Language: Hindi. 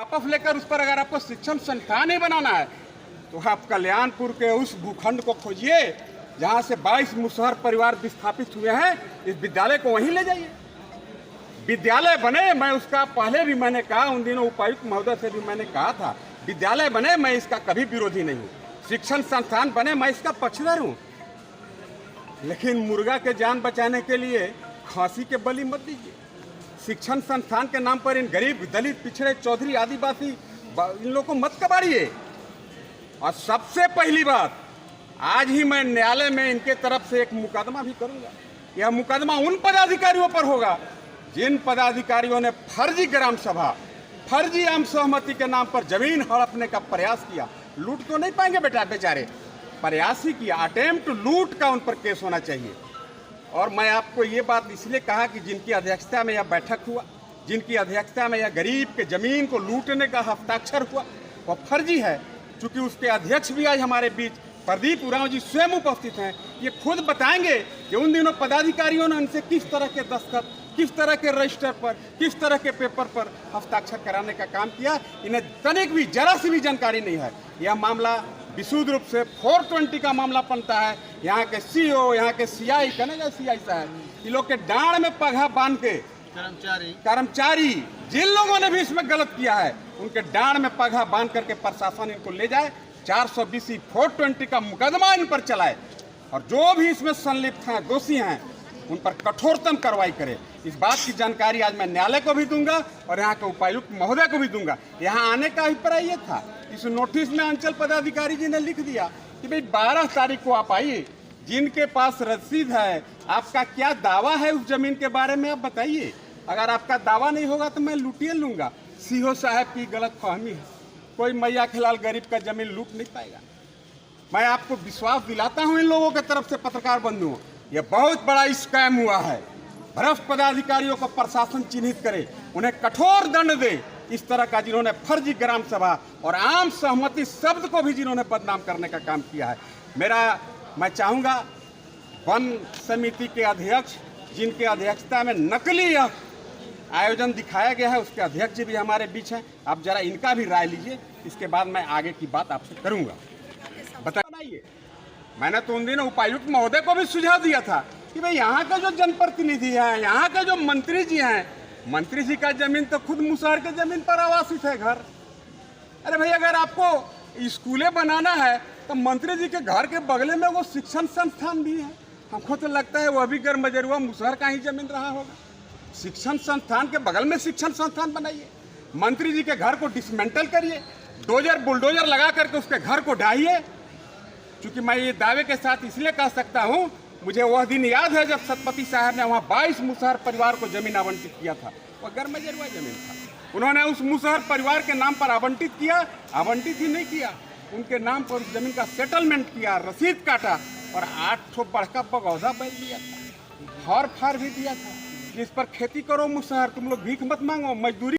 वापस लेकर उस पर अगर आपको शिक्षण संस्थान ही बनाना है तो आप कल्याणपुर के उस भूखंड को खोजिए जहां से 22 मुसहर परिवार विस्थापित हुए हैं। इस विद्यालय को वहीं ले जाइए, विद्यालय बने। मैं उसका पहले भी मैंने कहा, उन दिनों उपायुक्त महोदय से भी मैंने कहा था, विद्यालय बने, मैं इसका कभी विरोधी नहीं हूँ। शिक्षण संस्थान बने, मैं इसका पक्षधर हूँ। लेकिन मुर्गा के जान बचाने के लिए खांसी के बलि मत दीजिए। शिक्षण संस्थान के नाम पर इन गरीब, दलित, पिछड़े, चौधरी, आदिवासी इन लोगों को मत कबाड़िए। और सबसे पहली बात, आज ही मैं न्यायालय में इनके तरफ से एक मुकदमा भी करूंगा। यह मुकदमा उन पदाधिकारियों पर होगा जिन पदाधिकारियों ने फर्जी ग्राम सभा, फर्जी आम सहमति के नाम पर जमीन हड़पने का प्रयास किया। लूट तो नहीं पाएंगे बेटा, बेचारे प्रयास ही किया, अटेम्प्ट लूट का उन पर केस होना चाहिए। और मैं आपको ये बात इसलिए कहा कि जिनकी अध्यक्षता में यह बैठक हुआ, जिनकी अध्यक्षता में यह गरीब के जमीन को लूटने का हस्ताक्षर हुआ, वह फर्जी है। चूंकि उसके अध्यक्ष भी आज हमारे बीच प्रदीप उरांव जी स्वयं उपस्थित हैं, ये खुद बताएंगे कि उन दिनों पदाधिकारियों ने उनसे किस तरह के दस्तखत, किस तरह के रजिस्टर पर, किस तरह के पेपर पर हस्ताक्षर कराने का काम किया। इन्हें तनिक भी, जरा सी भी जानकारी नहीं है। यह मामला विशुद्ध रूप से 420 का मामला बनता है। यहाँ के सीओ, यहाँ के सीआई, कहने सीआई साहब, इन लोग के डांड में पगहा बांध के कर्मचारी जिन लोगों ने भी इसमें गलत किया है, उनके डांड में पगहा बांध करके प्रशासन इनको ले जाए, 420 420 का मुकदमा इन पर चलाए और जो भी इसमें संलिप्त हैं, दोषी हैं, उन पर कठोरतम कार्रवाई करे। इस बात की जानकारी आज मैं न्यायालय को भी दूंगा और यहाँ के उपायुक्त महोदय को भी दूंगा। यहाँ आने का अभिप्राय ये था, इस नोटिस में अंचल पदाधिकारी जी ने लिख दिया कि भाई 12 तारीख को आप आइए, जिनके पास रसीद है, आपका क्या दावा है उस जमीन के बारे में आप बताइए। अगर आपका दावा नहीं होगा तो मैं लूटिए लूंगा। सीओ साहब की गलतफहमी है, कोई मैया खिलाल गरीब का जमीन लूट नहीं पाएगा। मैं आपको विश्वास दिलाता हूं इन लोगों की तरफ से, पत्रकार बंधुओं, यह बहुत बड़ा स्कैम हुआ है। भ्रष्ट पदाधिकारियों को प्रशासन चिन्हित करे, उन्हें कठोर दंड दे, इस तरह का जिन्होंने फर्जी ग्राम सभा और आम सहमति शब्द को भी जिन्होंने बदनाम करने का काम किया है। मैं चाहूँगा वन समिति के अध्यक्ष, जिनके अध्यक्षता में नकली आयोजन दिखाया गया है, उसके अध्यक्ष भी हमारे बीच हैं, आप जरा इनका भी राय लीजिए। इसके बाद मैं आगे की बात आपसे करूंगा। बताइए, मैंने तो उन दिनों उपायुक्त महोदय को भी सुझाव दिया था कि भाई यहाँ के जो जनप्रतिनिधि हैं, यहाँ के जो मंत्री जी हैं, मंत्री जी का जमीन तो खुद मुसहर के जमीन पर आवासित है घर। अरे भाई, अगर आपको स्कूलें बनाना है तो मंत्री जी के घर के बगले में वो शिक्षण संस्थान भी है। हमको तो लगता है वह भी गर्मजरुआ मुसहर का ही जमीन रहा होगा। शिक्षण संस्थान के बगल में शिक्षण संस्थान बनाइए, मंत्री जी के घर को डिसमेंटल करिए, डोजर बुलडोजर लगा करके उसके घर को ढाइए। क्योंकि मैं ये दावे के साथ इसलिए कह सकता हूँ, मुझे वह दिन याद है जब सतपति साहब ने वहाँ 22 मुसहर परिवार को जमीन आवंटित किया था। वह गर्मजरुआ जमीन था, उन्होंने उस मुसहर परिवार के नाम पर आवंटित किया, आवंटित ही नहीं किया, उनके नाम पर उस जमीन का सेटलमेंट किया, रसीद काटा और 8 ठो बड़का बगौधा बैल दिया था, हर फार भी दिया था, जिस पर खेती करो मुसहर, तुम लोग भीख मत मांगो, मजदूरी